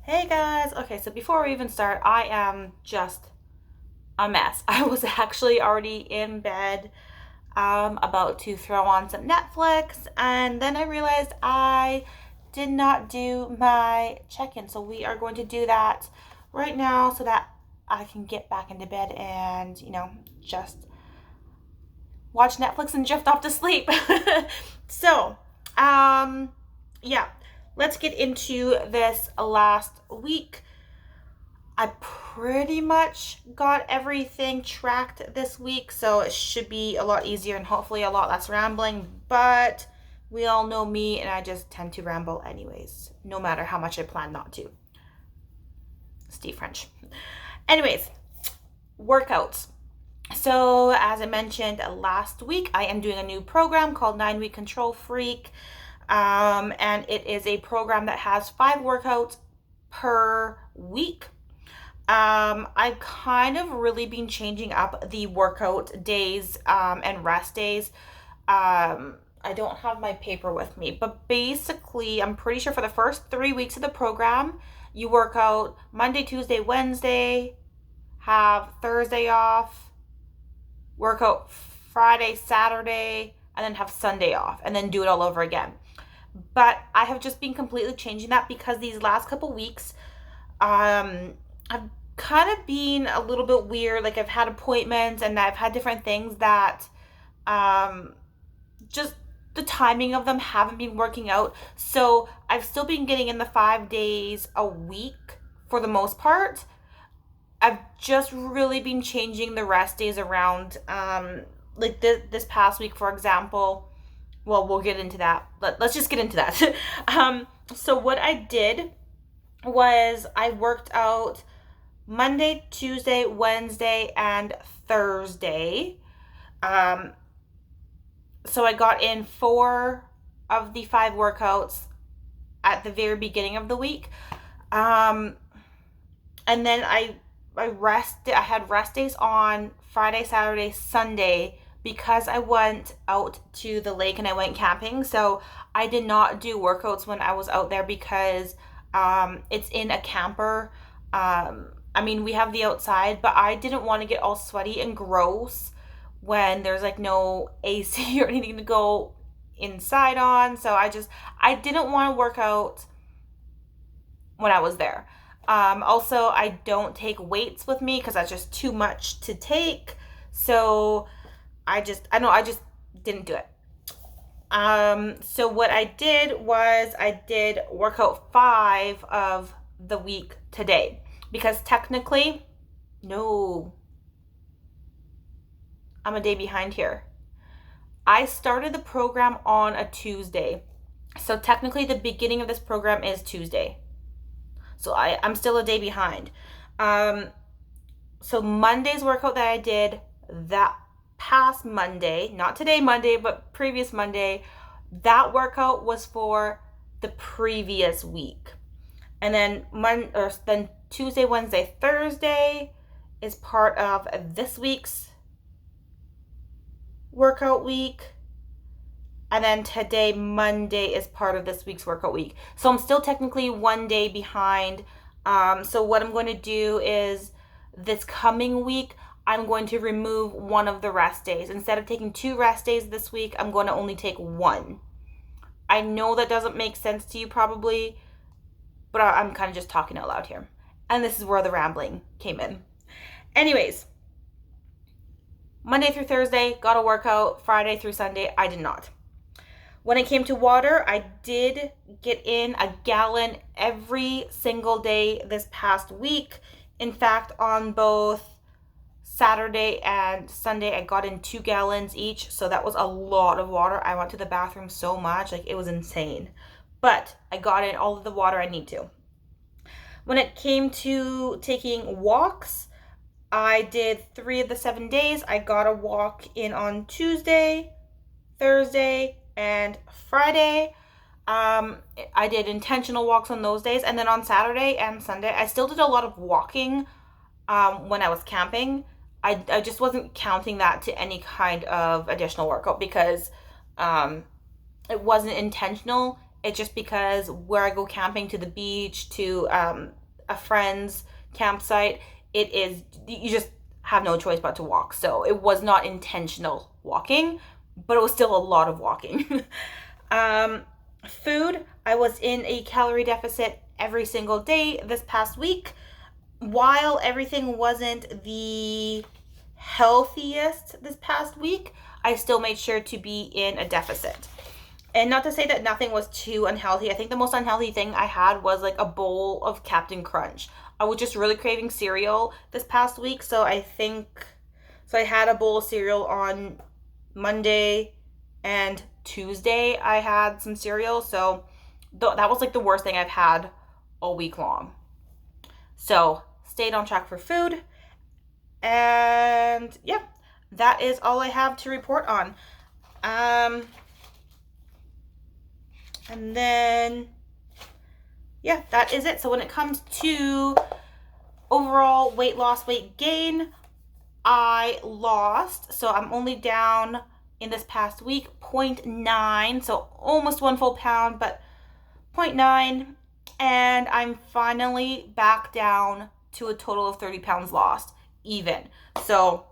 Hey guys! Okay, so before we even start, I am just a mess. I was actually already in bed, about to throw on some Netflix, and then I realized I did not do my check-in. So we are going to do that right now so that I can get back into bed and, just watch Netflix and drift off to sleep. so, um, yeah, let's get into this last week. I pretty much got everything tracked this week, so it should be a lot easier and hopefully a lot less rambling. But we all know me, and I just tend to ramble anyways, no matter how much I plan not to. Steve French. Anyways, workouts. So, as I mentioned last week, I am doing a new program called 9 Week Control Freak. And it is a program that has 5 workouts per week. I've kind of really been changing up the workout days and rest days. I don't have my paper with me, but basically, I'm pretty sure for the first 3 weeks of the program, you work out Monday, Tuesday, Wednesday, have Thursday off, work out Friday, Saturday, and then have Sunday off, and then do it all over again. But I have just been completely changing that because these last couple weeks, I've kind of been a little bit weird. Like I've had appointments and I've had different things that just the timing of them haven't been working out. So I've still been getting in the 5 days a week for the most part. I've just really been changing the rest days around. Like this past week, for example. Well, we'll get into that. Let's just get into that. So what I did was I worked out Monday, Tuesday, Wednesday, and Thursday. So I got in 4 of the 5 workouts at the very beginning of the week. And then I had rest days on Friday, Saturday, Sunday because I went out to the lake and I went camping. So I did not do workouts when I was out there because it's in a camper. I mean, we have the outside, but I didn't want to get all sweaty and gross when there's like no AC or anything to go inside on. So I didn't want to work out when I was there. Also, I don't take weights with me because that's just too much to take. So I just didn't do it. So what I did was I did workout 5 of the week today because technically, no, I'm a day behind here. I started the program on a Tuesday. So technically the beginning of this program is Tuesday. So I'm still a day behind. So Monday's workout that I did that past Monday, not today Monday, but previous Monday, that workout was for the previous week. And then then Tuesday, Wednesday, Thursday is part of this week's workout week. And then today, Monday, is part of this week's workout week. So I'm still technically 1 day behind. So what I'm going to do is this coming week, I'm going to remove one of the rest days. Instead of taking 2 rest days this week, I'm going to only take 1. I know that doesn't make sense to you probably, but I'm kind of just talking out loud here. And this is where the rambling came in. Anyways, Monday through Thursday, got a workout. Friday through Sunday, I did not. When it came to water, I did get in a gallon every single day this past week. In fact, on both Saturday and Sunday, I got in 2 gallons each. So that was a lot of water. I went to the bathroom so much, like it was insane. But I got in all of the water I need to. When it came to taking walks, I did 3 of the 7 days. I got a walk in on Tuesday, Thursday, and Friday. I did intentional walks on those days. And then on Saturday and Sunday, I still did a lot of walking when I was camping. I just wasn't counting that to any kind of additional workout because it wasn't intentional. It's just because where I go camping, to the beach, to a friend's campsite, it is, you just have no choice but to walk. So it was not intentional walking, but it was still a lot of walking. Food, I was in a calorie deficit every single day this past week. While everything wasn't the healthiest this past week, I still made sure to be in a deficit. And not to say that nothing was too unhealthy. I think the most unhealthy thing I had was like a bowl of Captain Crunch. I was just really craving cereal this past week, so I had a bowl of cereal on Monday and Tuesday. I had some cereal, so that was like the worst thing I've had all week long. So stayed on track for food, and yeah, that is all I have to report on. And then, yeah, that is it. So when it comes to overall weight loss, weight gain, I lost. So I'm only down in this past week 0.9. So almost 1 full pound, but 0.9. And I'm finally back down to a total of 30 pounds lost, even. So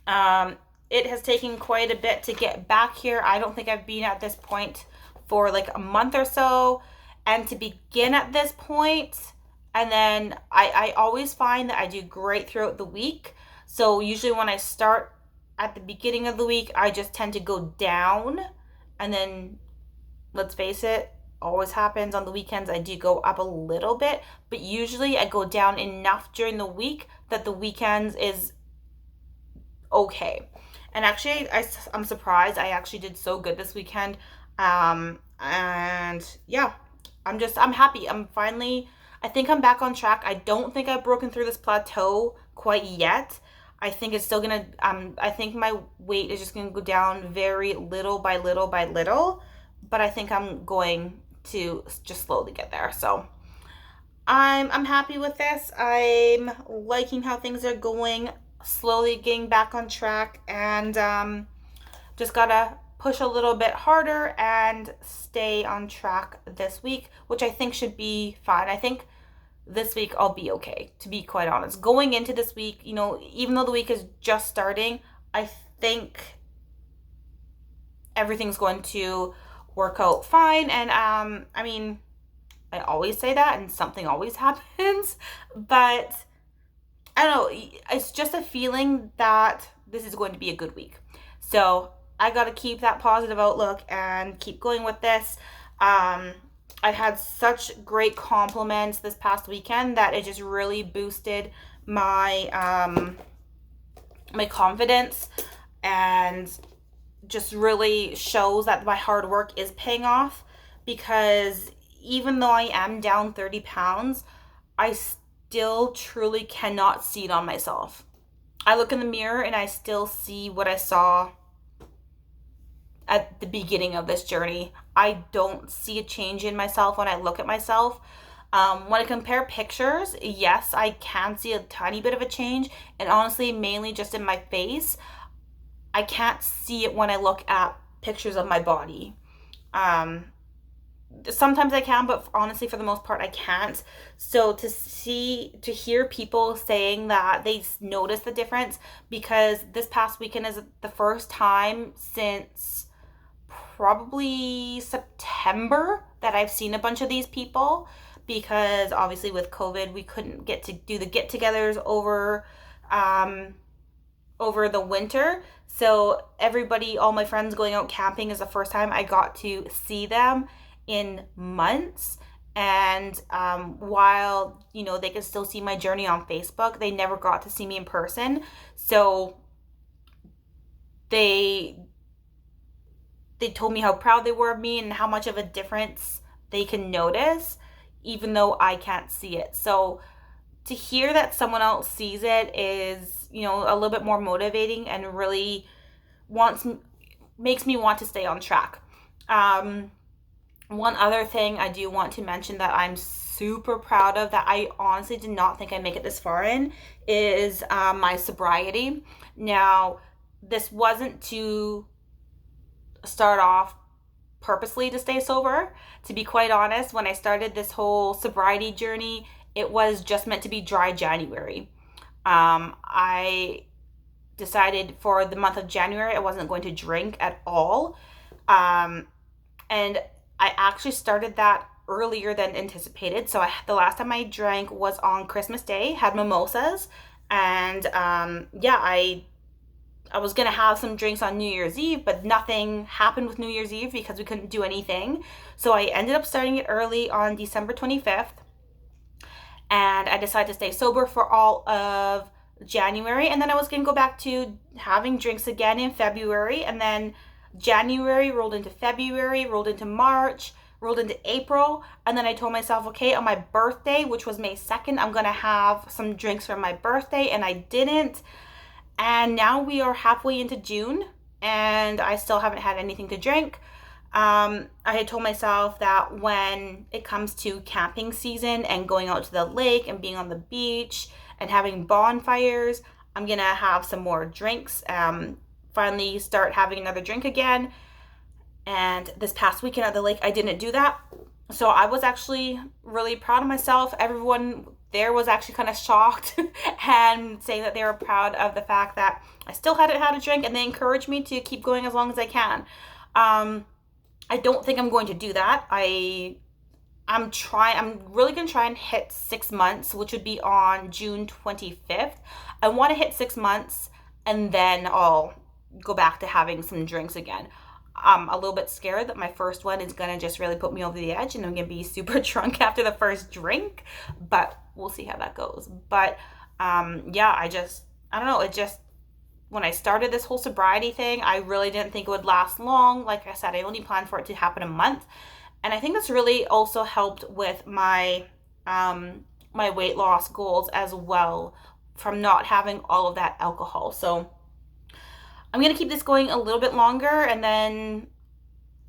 it has taken quite a bit to get back here. I don't think I've been at this point for like a month or so, and to begin at this point, and then I always find that I do great throughout the week. So usually when I start at the beginning of the week, I just tend to go down, and then, let's face it, always happens on the weekends, I do go up a little bit, but usually I go down enough during the week that the weekends is okay. And actually, I'm surprised I actually did so good this weekend. And yeah, I'm happy. I think I'm back on track. I don't think I've broken through this plateau quite yet. I think it's still gonna, I think my weight is just gonna go down very little by little by little, but I think I'm going to just slowly get there. So I'm happy with this. I'm liking how things are going, slowly getting back on track, and just gotta push a little bit harder and stay on track this week, which I think should be fine. I think this week I'll be okay, to be quite honest. Going into this week, even though the week is just starting, I think everything's going to work out fine. And I mean, I always say that and something always happens, but I don't know, it's just a feeling that this is going to be a good week. So I got to keep that positive outlook and keep going with this. I had such great compliments this past weekend that it just really boosted my my confidence, and just really shows that my hard work is paying off, because even though I am down 30 pounds, I still truly cannot see it on myself. I look in the mirror and I still see what I saw at the beginning of this journey. I don't see a change in myself when I look at myself. When I compare pictures, yes, I can see a tiny bit of a change, and honestly, mainly just in my face. I can't see it when I look at pictures of my body. Sometimes I can, but honestly, for the most part, I can't. So to hear people saying that they notice the difference, because this past weekend is the first time since probably September that I've seen a bunch of these people, because obviously with COVID, we couldn't get to do the get-togethers over the winter. So everybody, all my friends going out camping, is the first time I got to see them in months. And while they could still see my journey on Facebook, they never got to see me in person. So they told me how proud they were of me and how much of a difference they can notice, even though I can't see it. So to hear that someone else sees it is, a little bit more motivating, and really makes me want to stay on track. One other thing I do want to mention that I'm super proud of, that I honestly did not think I'd make it this far in, is my sobriety. Now, this wasn't to start off purposely to stay sober. To be quite honest, when I started this whole sobriety journey, it was just meant to be dry January. I decided for the month of January I wasn't going to drink at all. And I actually started that earlier than anticipated. So the last time I drank was on Christmas Day, had mimosas, and I was gonna have some drinks on New Year's Eve, but nothing happened with New Year's Eve because we couldn't do anything. So I ended up starting it early on December 25th, and I decided to stay sober for all of January, and then I was gonna go back to having drinks again in February, and then January rolled into February, rolled into March, rolled into April, and then I told myself, okay, on my birthday, which was May 2nd, I'm gonna have some drinks for my birthday, and I didn't. And now we are halfway into June, and I still haven't had anything to drink. I had told myself that when it comes to camping season and going out to the lake and being on the beach and having bonfires, I'm gonna have some more drinks, finally start having another drink again. And this past weekend at the lake, I didn't do that. So I was actually really proud of myself. Everyone there was actually kind of shocked and saying that they were proud of the fact that I still hadn't had a drink, and they encouraged me to keep going as long as I can. I don't think I'm going to do that. I'm really going to try and hit 6 months, which would be on June 25th. I want to hit 6 months, and then I'll go back to having some drinks again. I'm a little bit scared that my first one is going to just really put me over the edge and I'm going to be super drunk after the first drink, but we'll see how that goes. But I don't know, when I started this whole sobriety thing, I really didn't think it would last long. Like I said, I only planned for it to happen a month. And I think that's really also helped with my my weight loss goals as well, from not having all of that alcohol. So I'm going to keep this going a little bit longer, and then,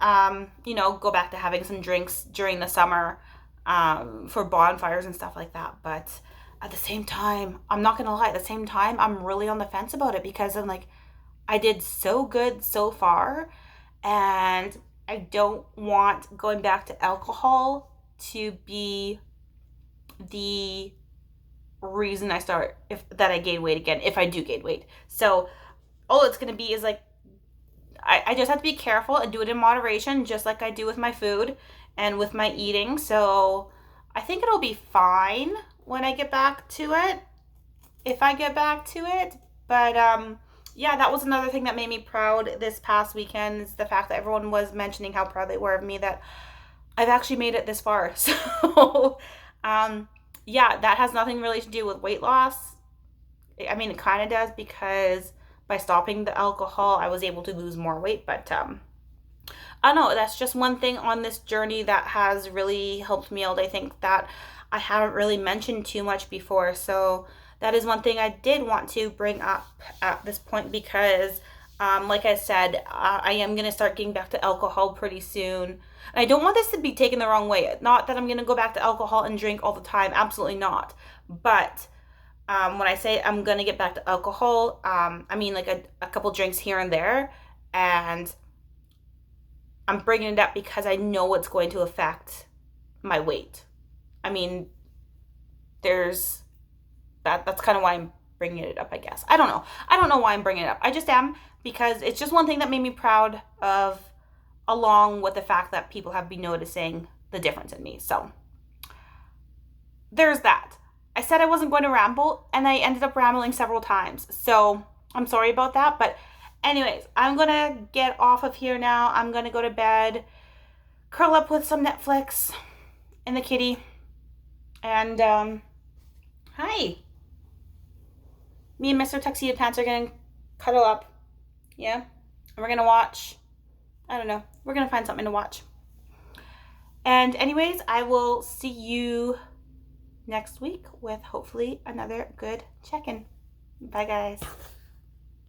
go back to having some drinks during the summer for bonfires and stuff like that. But at the same time, I'm not going to lie, at the same time, I'm really on the fence about it because I'm like, I did so good so far, and I don't want going back to alcohol to be the reason I gain weight again, if I do gain weight. So all it's going to be is like, I just have to be careful and do it in moderation, just like I do with my food and with my eating. So I think it'll be fine when I get back to it, if I get back to it. But that was another thing that made me proud this past weekend, is the fact that everyone was mentioning how proud they were of me that I've actually made it this far. So that has nothing really to do with weight loss. I mean, it kind of does, because by stopping the alcohol, I was able to lose more weight. But I don't know, that's just one thing on this journey that has really helped me out. I think that I haven't really mentioned too much before. So that is one thing I did want to bring up at this point, because like I said, I am going to start getting back to alcohol pretty soon. And I don't want this to be taken the wrong way. Not that I'm going to go back to alcohol and drink all the time. Absolutely not. But when I say I'm going to get back to alcohol, I mean like a couple drinks here and there. And I'm bringing it up because I know it's going to affect my weight. I mean, that's kind of why I'm bringing it up, I guess. I don't know why I'm bringing it up. I just am, because it's just one thing that made me proud of, along with the fact that people have been noticing the difference in me. So there's that. I said I wasn't going to ramble, and I ended up rambling several times. So I'm sorry about that. But anyways, I'm going to get off of here now. I'm going to go to bed, curl up with some Netflix and the kitty. And hi. Me and Mr. Tuxedo Pants are going to cuddle up. Yeah. And we're going to watch. I don't know. We're going to find something to watch. And anyways, I will see you next week with hopefully another good check-in. Bye, guys.